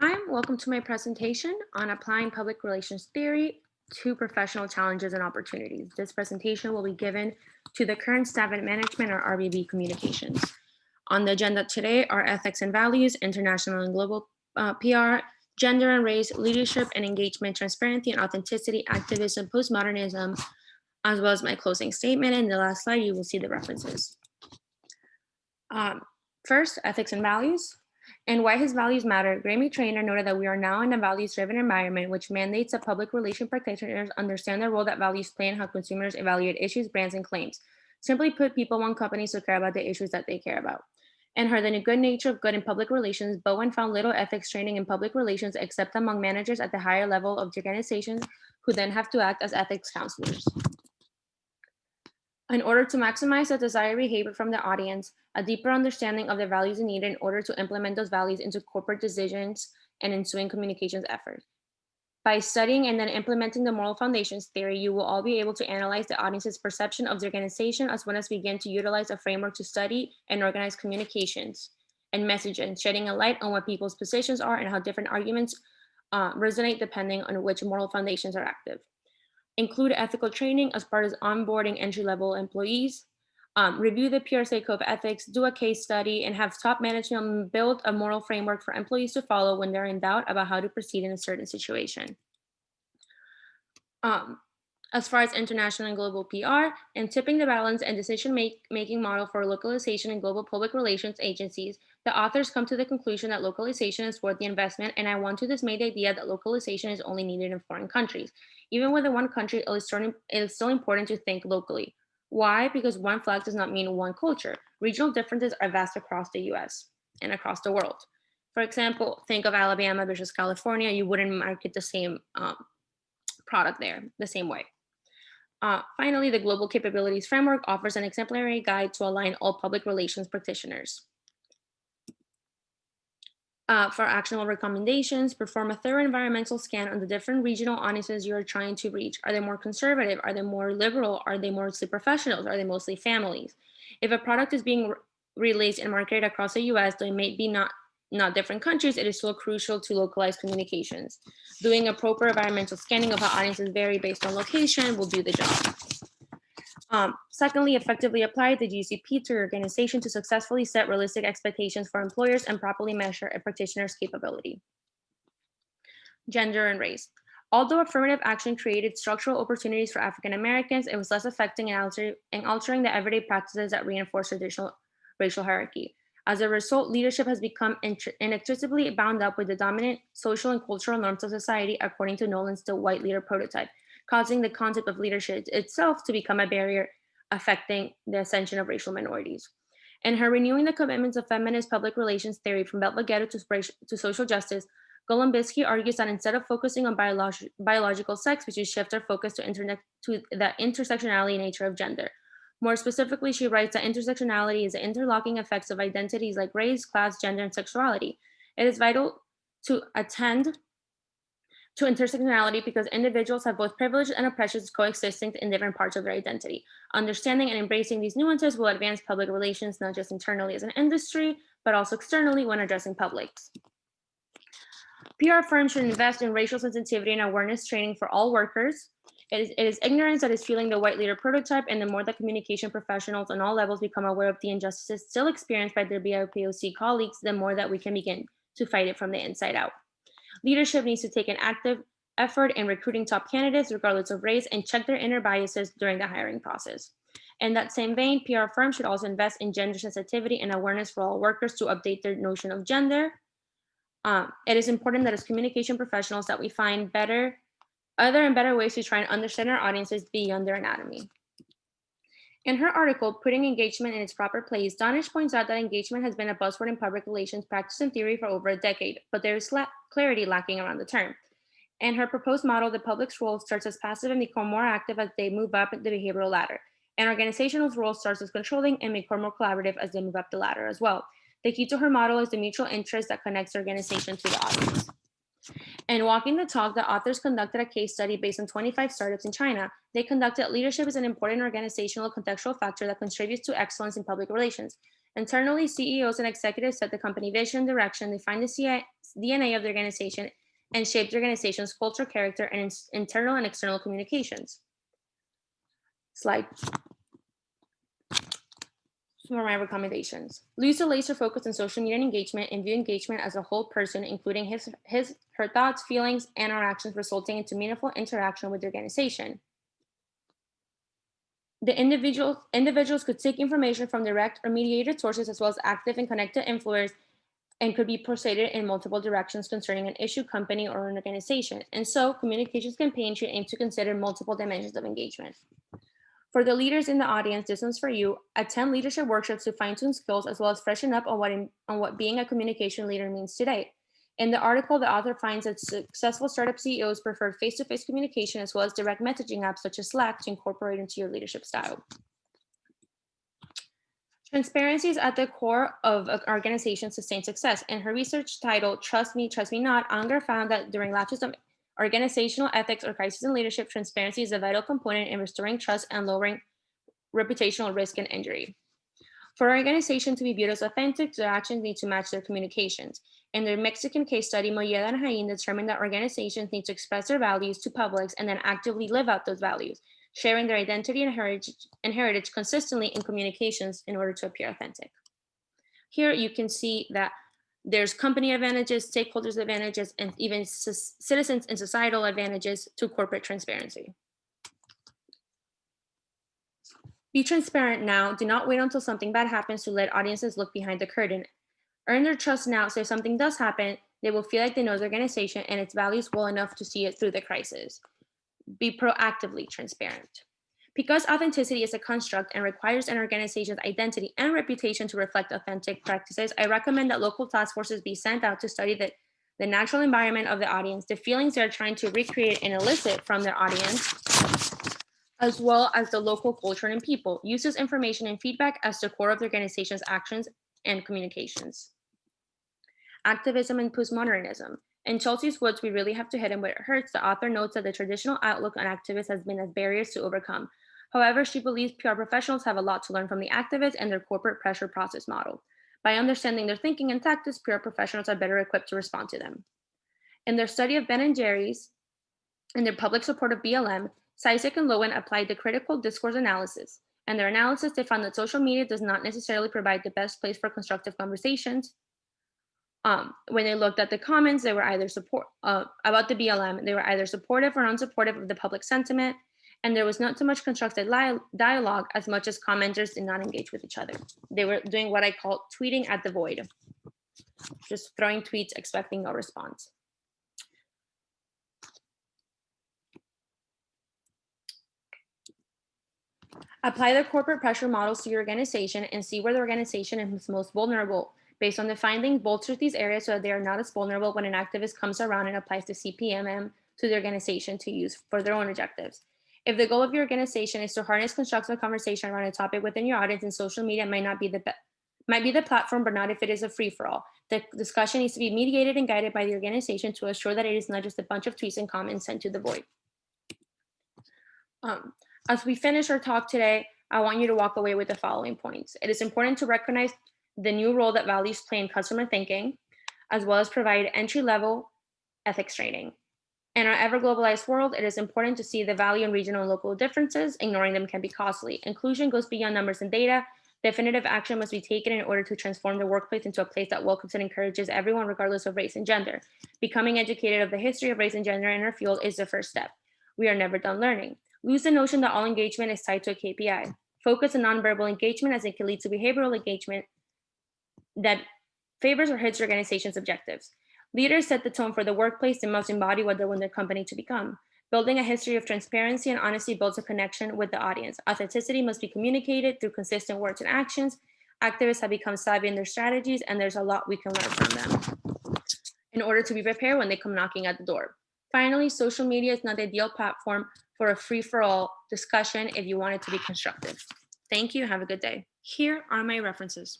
Hi, welcome to my presentation on applying public relations theory to professional challenges and opportunities. This presentation will be given to the current staff and management or RBB communications. On the agenda today are ethics and values, international and global PR, gender and race, leadership and engagement, transparency and authenticity, activism, postmodernism, as well as my closing statement. In the last slide, you will see the references. Um, First, ethics and values. And why his values matter. Grammy Trainer noted that we are now in a values-driven environment, which mandates that public relation practitioners understand the role that values play in how consumers evaluate issues, brands, and claims. Simply put, people want companies to care about the issues that they care about. And her The Good Nature of Good in Public Relations, Bowen found little ethics training in public relations except among managers at the higher level of the organizations who then have to act as ethics counselors. In order to maximize the desired behavior from the audience, a deeper understanding of their values is needed in order to implement those values into corporate decisions and ensuing communications efforts. By studying and then implementing the moral foundations theory, you will all be able to analyze the audience's perception of the organization as well as begin to utilize a framework to study and organize communications and messaging, shedding a light on what people's positions are and how different arguments resonate depending on which moral foundations are active. Include ethical training as part of onboarding entry-level employees, review the PUR6005 code of ethics, do a case study, and have top management build a moral framework for employees to follow when they're in doubt about how to proceed in a certain situation. Um, as far as international and global PR, and tipping the balance and decision-making model for localization and global public relations agencies, the authors come to the conclusion that localization is worth the investment, and I want to dismay the idea that localization is only needed in foreign countries. Even within one country, it is still important to think locally. Why? Because one flag does not mean one culture. Regional differences are vast across the US and across the world. For example, think of Alabama versus California. You wouldn't market the same product there the same way. Finally, the Global Capabilities Framework offers an exemplary guide to align all public relations practitioners. For actionable recommendations, perform a thorough environmental scan on the different regional audiences you are trying to reach. Are they more conservative? Are they more liberal? Are they mostly professionals? Are they mostly families? If a product is being released and marketed across the US, though it may be not different countries, it is still crucial to localize communications. Doing a proper environmental scanning of how audiences vary based on location will do the job. Secondly, effectively apply the GCP to your organization to successfully set realistic expectations for employers and properly measure a practitioner's capability. Gender and race. Although affirmative action created structural opportunities for African Americans, it was less affecting in altering the everyday practices that reinforce traditional racial hierarchy. As a result, leadership has become inextricably bound up with the dominant social and cultural norms of society, according to Nolan's The White Leader Prototype, causing the concept of leadership itself to become a barrier affecting the ascension of racial minorities. In her Renewing the Commitments of Feminist Public Relations Theory from Belt Ghetto to Social Justice, Golombisky argues that instead of focusing on biological sex, we should shift our focus to the intersectionality nature of gender. More specifically, she writes that intersectionality is the interlocking effects of identities like race, class, gender, and sexuality. It is vital to attend to intersectionality because individuals have both privilege and oppressions coexisting in different parts of their identity. Understanding and embracing these nuances will advance public relations not just internally as an industry, but also externally when addressing publics. PR firms should invest in racial sensitivity and awareness training for all workers. It is ignorance that is fueling the white leader prototype, and the more that communication professionals on all levels become aware of the injustices still experienced by their BIPOC colleagues, the more that we can begin to fight it from the inside out. Leadership needs to take an active effort in recruiting top candidates, regardless of race, and check their inner biases during the hiring process. In that same vein, PR firms should also invest in gender sensitivity and awareness for all workers to update their notion of gender. It is important that as communication professionals that we find other and better ways to try and understand our audiences beyond their anatomy. In her article, Putting Engagement in its Proper Place, Donish points out that engagement has been a buzzword in public relations practice and theory for over a decade, but there is clarity lacking around the term. In her proposed model, the public's role starts as passive and become more active as they move up the behavioral ladder. And organizational role starts as controlling and become more collaborative as they move up the ladder as well. The key to her model is the mutual interest that connects the organization to the audience. In Walking the Talk, the authors conducted a case study based on 25 startups in China. They conducted leadership is an important organizational contextual factor that contributes to excellence in public relations. Internally, CEOs and executives set the company vision, direction, define the DNA of the organization, and shape the organization's culture, character, and internal and external communications. Slide. Some of my recommendations. Lose a laser focus on social media engagement and view engagement as a whole person, including her thoughts, feelings, and our actions, resulting into meaningful interaction with the organization. The individuals could seek information from direct or mediated sources, as well as active and connected influencers, and could be persuaded in multiple directions concerning an issue, company, or an organization. And so, communications campaigns should aim to consider multiple dimensions of engagement. For the leaders in the audience, this one's for you. Attend leadership workshops to fine-tune skills, as well as freshen up on what being a communication leader means today. In the article, the author finds that successful startup CEOs prefer face-to-face communication, as well as direct messaging apps such as Slack to incorporate into your leadership style. Transparency is at the core of an organization's sustained success. In her research titled Trust Me, Trust Me Not, Unger found that during lapses of organizational ethics or crisis in leadership, transparency is a vital component in restoring trust and lowering reputational risk and injury. For an organization to be viewed as authentic, their actions need to match their communications. In their Mexican case study, Molleda and Jain determined that organizations need to express their values to publics and then actively live out those values, sharing their identity and heritage consistently in communications in order to appear authentic. Here you can see that there's company advantages, stakeholders advantages, and even citizens and societal advantages to corporate transparency. Be transparent now. Do not wait until something bad happens to let audiences look behind the curtain. Earn their trust now, so if something does happen, they will feel like they know the organization and its values well enough to see it through the crisis. Be proactively transparent. Because authenticity is a construct and requires an organization's identity and reputation to reflect authentic practices, I recommend that local task forces be sent out to study the natural environment of the audience, the feelings they're trying to recreate and elicit from their audience, as well as the local culture and people. Use this information and feedback as the core of the organization's actions and communications. Activism and postmodernism. In Chelsea's Woods, We Really Have to Hit 'Em Where It Hurts, the author notes that the traditional outlook on activists has been as barriers to overcome. However, she believes PR professionals have a lot to learn from the activists and their corporate pressure process model. By understanding their thinking and tactics, PR professionals are better equipped to respond to them. In their study of Ben and Jerry's and their public support of BLM, Sisek and Lowen applied the critical discourse analysis. In their analysis, they found that social media does not necessarily provide the best place for constructive conversations. When they looked at the comments, they were either about the BLM, they were either supportive or unsupportive of the public sentiment, and there was not too much constructive dialogue as much as commenters did not engage with each other. They were doing what I call tweeting at the void, just throwing tweets expecting no response. Apply the corporate pressure models to your organization and see where the organization is most vulnerable. Based on the findings, bolster these areas so that they are not as vulnerable when an activist comes around and applies the CPMM to the organization to use for their own objectives. If the goal of your organization is to harness constructive conversation around a topic within your audience, and social media might be the platform, but not if it is a free-for-all. The discussion needs to be mediated and guided by the organization to assure that it is not just a bunch of tweets and comments sent to the void. As we finish our talk today, I want you to walk away with the following points. It is important to recognize the new role that values play in customer thinking, as well as provide entry-level ethics training. In our ever-globalized world, it is important to see the value in regional and local differences. Ignoring them can be costly. Inclusion goes beyond numbers and data. Definitive action must be taken in order to transform the workplace into a place that welcomes and encourages everyone regardless of race and gender. Becoming educated of the history of race and gender in our field is the first step. We are never done learning. Lose the notion that all engagement is tied to a KPI. Focus on nonverbal engagement, as it can lead to behavioral engagement that favors or hits your organization's objectives. Leaders set the tone for the workplace and must embody what they want their company to become. Building a history of transparency and honesty builds a connection with the audience. Authenticity must be communicated through consistent words and actions. Activists have become savvy in their strategies, and there's a lot we can learn from them in order to be prepared when they come knocking at the door. Finally, social media is not the ideal platform for a free-for-all discussion if you want it to be constructive. Thank you. Have a good day. Here are my references.